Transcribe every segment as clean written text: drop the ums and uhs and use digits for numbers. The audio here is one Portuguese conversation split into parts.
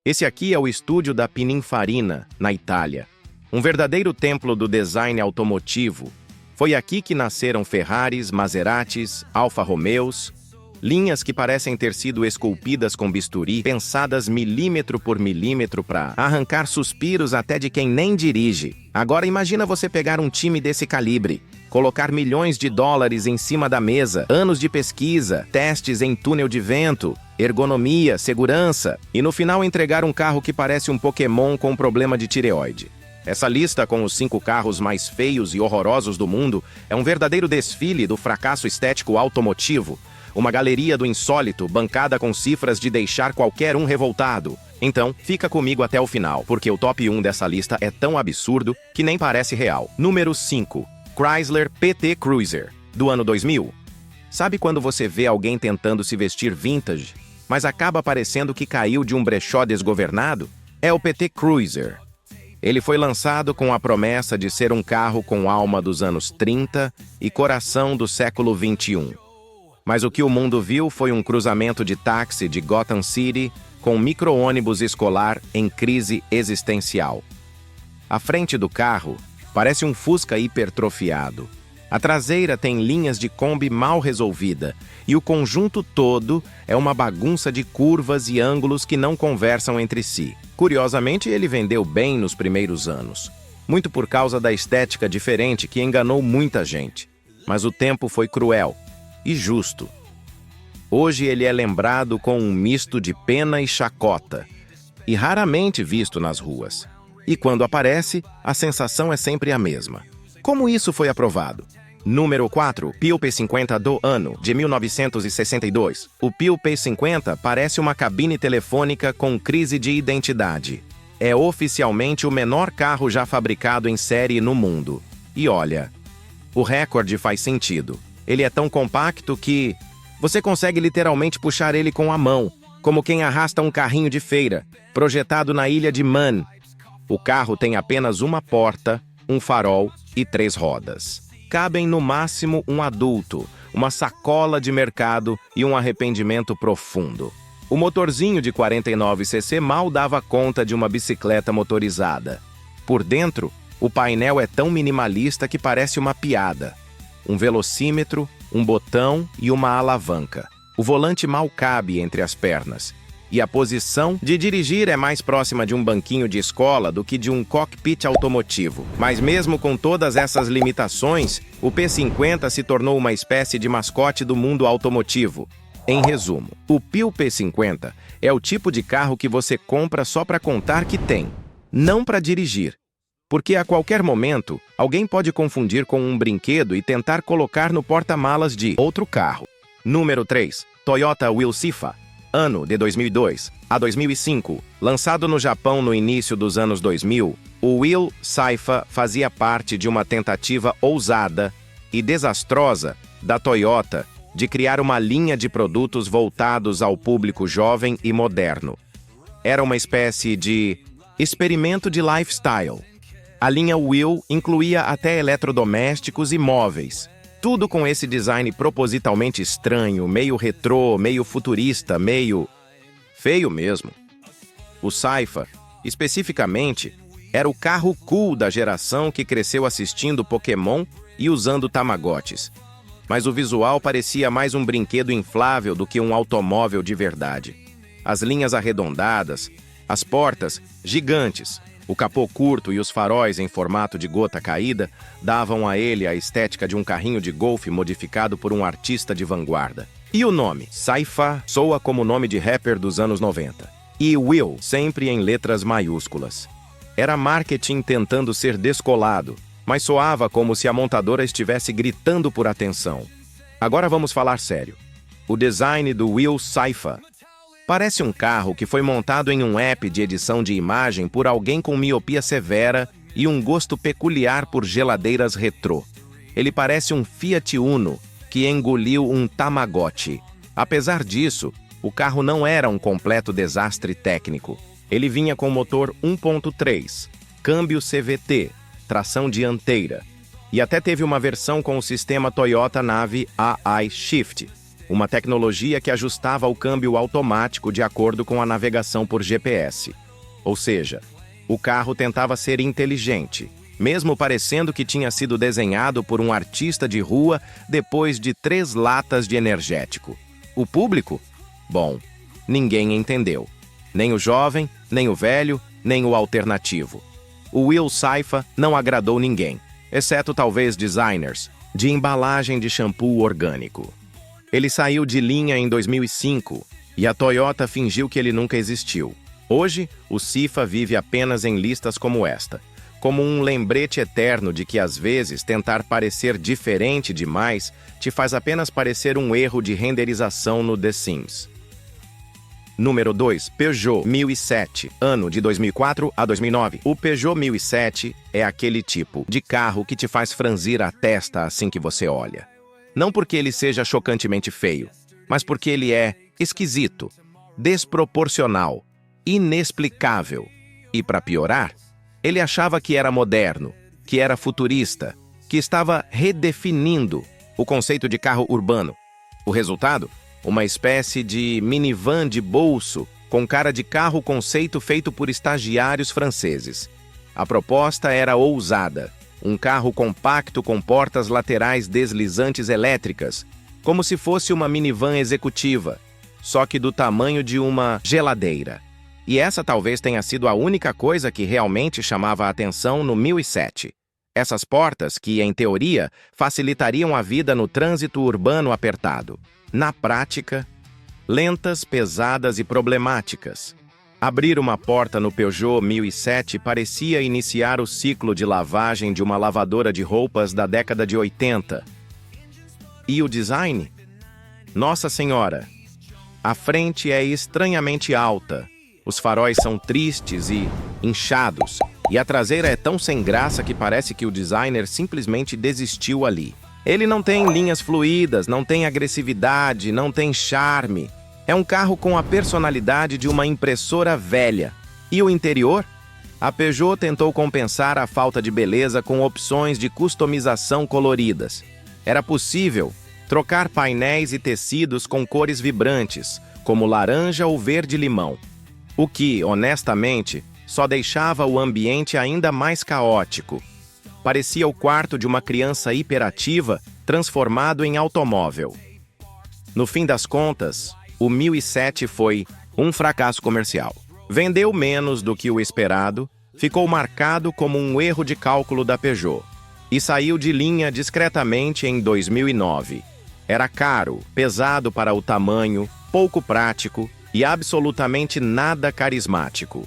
Esse aqui é o estúdio da Pininfarina, na Itália. Um verdadeiro templo do design automotivo. Foi aqui que nasceram Ferraris, Maseratis, Alfa Romeos, linhas que parecem ter sido esculpidas com bisturi, pensadas milímetro por milímetro para arrancar suspiros até de quem nem dirige. Agora imagina você pegar um time desse calibre, colocar milhões de dólares em cima da mesa, anos de pesquisa, testes em túnel de vento, ergonomia, segurança, e no final entregar um carro que parece um Pokémon com problema de tireoide. Essa lista com os 5 carros mais feios e horrorosos do mundo é um verdadeiro desfile do fracasso estético automotivo, uma galeria do insólito bancada com cifras de deixar qualquer um revoltado. Então, fica comigo até o final, porque o top 1 dessa lista é tão absurdo que nem parece real. Número 5. Chrysler PT Cruiser, do ano 2000. Sabe quando você vê alguém tentando se vestir vintage, mas acaba parecendo que caiu de um brechó desgovernado? É o PT Cruiser. Ele foi lançado com a promessa de ser um carro com alma dos anos 30 e coração do século 21. Mas o que o mundo viu foi um cruzamento de táxi de Gotham City com um micro-ônibus escolar em crise existencial. A frente do carro parece um Fusca hipertrofiado. A traseira tem linhas de Kombi mal resolvida e o conjunto todo é uma bagunça de curvas e ângulos que não conversam entre si. Curiosamente, ele vendeu bem nos primeiros anos, muito por causa da estética diferente que enganou muita gente. Mas o tempo foi cruel e justo. Hoje ele é lembrado com um misto de pena e chacota, e raramente visto nas ruas. E quando aparece, a sensação é sempre a mesma. Como isso foi aprovado? Número 4. Peugeot P50 do ano, de 1962. O Peugeot P50 parece uma cabine telefônica com crise de identidade. É oficialmente o menor carro já fabricado em série no mundo. E olha, o recorde faz sentido. Ele é tão compacto que você consegue literalmente puxar ele com a mão, como quem arrasta um carrinho de feira, projetado na ilha de Man. O carro tem apenas uma porta, um farol e 3 rodas. Cabem no máximo um adulto, uma sacola de mercado e um arrependimento profundo. O motorzinho de 49 cc mal dava conta de uma bicicleta motorizada. Por dentro, o painel é tão minimalista que parece uma piada. Um velocímetro, um botão e uma alavanca. O volante mal cabe entre as pernas. E a posição de dirigir é mais próxima de um banquinho de escola do que de um cockpit automotivo. Mas mesmo com todas essas limitações, o P50 se tornou uma espécie de mascote do mundo automotivo. Em resumo, o Peugeot P50 é o tipo de carro que você compra só para contar que tem, não para dirigir. Porque a qualquer momento, alguém pode confundir com um brinquedo e tentar colocar no porta-malas de outro carro. Número 3. Toyota Will Sypha, ano de 2002 a 2005. Lançado no Japão no início dos anos 2000, o Will Sypha fazia parte de uma tentativa ousada e desastrosa da Toyota de criar uma linha de produtos voltados ao público jovem e moderno. Era uma espécie de experimento de lifestyle. A linha Will incluía até eletrodomésticos e móveis. Tudo com esse design propositalmente estranho, meio retrô, meio futurista, meio feio mesmo. O Sypha, especificamente, era o carro cool da geração que cresceu assistindo Pokémon e usando Tamagotchis. Mas o visual parecia mais um brinquedo inflável do que um automóvel de verdade. As linhas arredondadas, as portas gigantes, o capô curto e os faróis em formato de gota caída davam a ele a estética de um carrinho de golfe modificado por um artista de vanguarda. E o nome, Sypha, soa como nome de rapper dos anos 90. E Will, sempre em letras maiúsculas. Era marketing tentando ser descolado, mas soava como se a montadora estivesse gritando por atenção. Agora vamos falar sério. O design do Will Sypha parece um carro que foi montado em um app de edição de imagem por alguém com miopia severa e um gosto peculiar por geladeiras retrô. Ele parece um Fiat Uno que engoliu um Tamagotchi. Apesar disso, o carro não era um completo desastre técnico. Ele vinha com motor 1.3, câmbio CVT, tração dianteira, e até teve uma versão com o sistema Toyota Nave AI Shift. uma tecnologia que ajustava o câmbio automático de acordo com a navegação por GPS. Ou seja, o carro tentava ser inteligente, mesmo parecendo que tinha sido desenhado por um artista de rua depois de 3 latas de energético. O público? Bom, ninguém entendeu. Nem o jovem, nem o velho, nem o alternativo. O Will Saifa não agradou ninguém, exceto talvez designers de embalagem de shampoo orgânico. Ele saiu de linha em 2005 e a Toyota fingiu que ele nunca existiu. Hoje, o Sifa vive apenas em listas como esta, como um lembrete eterno de que às vezes tentar parecer diferente demais te faz apenas parecer um erro de renderização no The Sims. Número 2. Peugeot 1007, ano de 2004 a 2009. O Peugeot 1007 é aquele tipo de carro que te faz franzir a testa assim que você olha. Não porque ele seja chocantemente feio, mas porque ele é esquisito, desproporcional, inexplicável. E para piorar, ele achava que era moderno, que era futurista, que estava redefinindo o conceito de carro urbano. O resultado? Uma espécie de minivan de bolso com cara de carro conceito feito por estagiários franceses. A proposta era ousada, um carro compacto com portas laterais deslizantes elétricas, como se fosse uma minivan executiva, só que do tamanho de uma geladeira. E essa talvez tenha sido a única coisa que realmente chamava a atenção no 1007. Essas portas que, em teoria, facilitariam a vida no trânsito urbano apertado. Na prática, lentas, pesadas e problemáticas. Abrir uma porta no Peugeot 1007 parecia iniciar o ciclo de lavagem de uma lavadora de roupas da década de 80. E o design? Nossa Senhora! A frente é estranhamente alta, os faróis são tristes e inchados, e a traseira é tão sem graça que parece que o designer simplesmente desistiu ali. Ele não tem linhas fluídas, não tem agressividade, não tem charme. É um carro com a personalidade de uma impressora velha. E o interior? A Peugeot tentou compensar a falta de beleza com opções de customização coloridas. Era possível trocar painéis e tecidos com cores vibrantes, como laranja ou verde-limão. O que, honestamente, só deixava o ambiente ainda mais caótico. Parecia o quarto de uma criança hiperativa transformado em automóvel. No fim das contas, o 1007 foi um fracasso comercial. Vendeu menos do que o esperado, ficou marcado como um erro de cálculo da Peugeot e saiu de linha discretamente em 2009. Era caro, pesado para o tamanho, pouco prático e absolutamente nada carismático.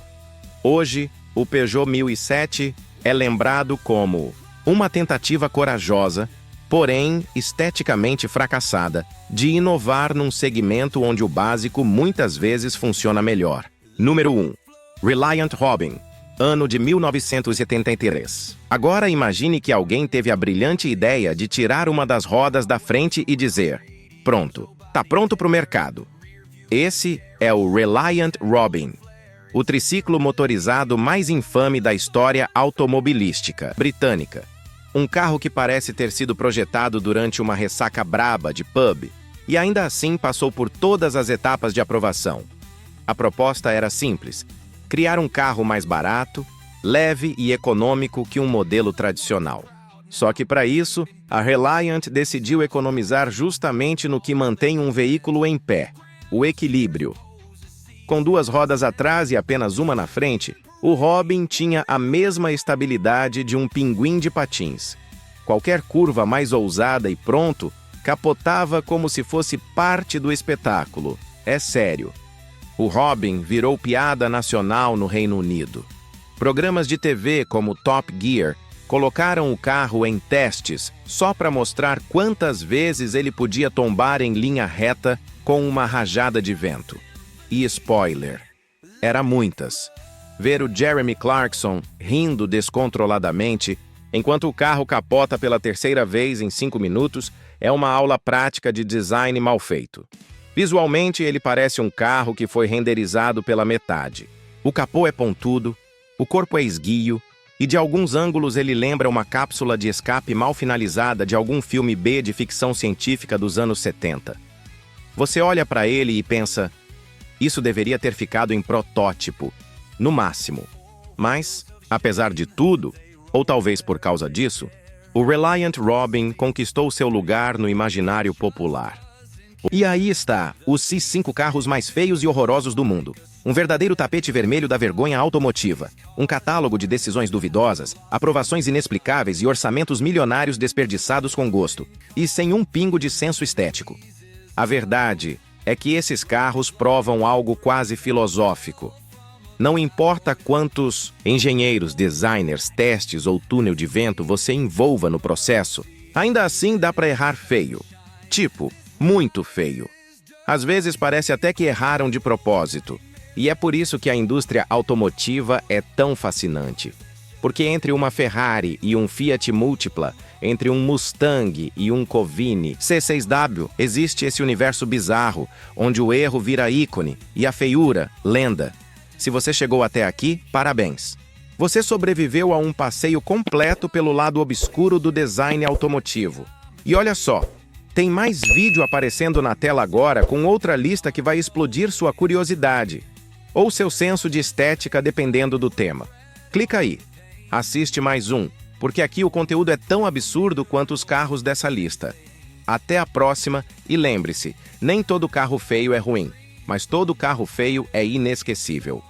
Hoje, o Peugeot 1007 é lembrado como uma tentativa corajosa, porém esteticamente fracassada, de inovar num segmento onde o básico muitas vezes funciona melhor. Número 1. Reliant Robin, ano de 1973. Agora imagine que alguém teve a brilhante ideia de tirar uma das rodas da frente e dizer: pronto, tá pronto para o mercado. Esse é o Reliant Robin, o triciclo motorizado mais infame da história automobilística britânica. Um carro que parece ter sido projetado durante uma ressaca braba de pub e ainda assim passou por todas as etapas de aprovação. A proposta era simples: criar um carro mais barato, leve e econômico que um modelo tradicional. Só que para isso, a Reliant decidiu economizar justamente no que mantém um veículo em pé: o equilíbrio. Com 2 rodas atrás e apenas uma na frente, o Robin tinha a mesma estabilidade de um pinguim de patins. Qualquer curva mais ousada e pronto, capotava como se fosse parte do espetáculo. É sério. O Robin virou piada nacional no Reino Unido. Programas de TV como Top Gear colocaram o carro em testes só para mostrar quantas vezes ele podia tombar em linha reta com uma rajada de vento. E spoiler, era muitas. Ver o Jeremy Clarkson rindo descontroladamente enquanto o carro capota pela 3ª vez em 5 minutos é uma aula prática de design mal feito. Visualmente, ele parece um carro que foi renderizado pela metade. O capô é pontudo, o corpo é esguio e de alguns ângulos ele lembra uma cápsula de escape mal finalizada de algum filme B de ficção científica dos anos 70. Você olha para ele e pensa, isso deveria ter ficado em protótipo, no máximo. Mas, apesar de tudo, ou talvez por causa disso, o Reliant Robin conquistou seu lugar no imaginário popular. E aí está, os C5 carros mais feios e horrorosos do mundo. Um verdadeiro tapete vermelho da vergonha automotiva. Um catálogo de decisões duvidosas, aprovações inexplicáveis e orçamentos milionários desperdiçados com gosto. E sem um pingo de senso estético. A verdade é que esses carros provam algo quase filosófico. Não importa quantos engenheiros, designers, testes ou túnel de vento você envolva no processo, ainda assim dá para errar feio. Tipo, muito feio. Às vezes parece até que erraram de propósito. E é por isso que a indústria automotiva é tão fascinante. Porque entre uma Ferrari e um Fiat Multipla, entre um Mustang e um Covini C6W, existe esse universo bizarro, onde o erro vira ícone e a feiura, lenda. Se você chegou até aqui, parabéns. Você sobreviveu a um passeio completo pelo lado obscuro do design automotivo. E olha só, tem mais vídeo aparecendo na tela agora com outra lista que vai explodir sua curiosidade. Ou seu senso de estética, dependendo do tema. Clica aí. Assiste mais um, porque aqui o conteúdo é tão absurdo quanto os carros dessa lista. Até a próxima e lembre-se, nem todo carro feio é ruim, mas todo carro feio é inesquecível.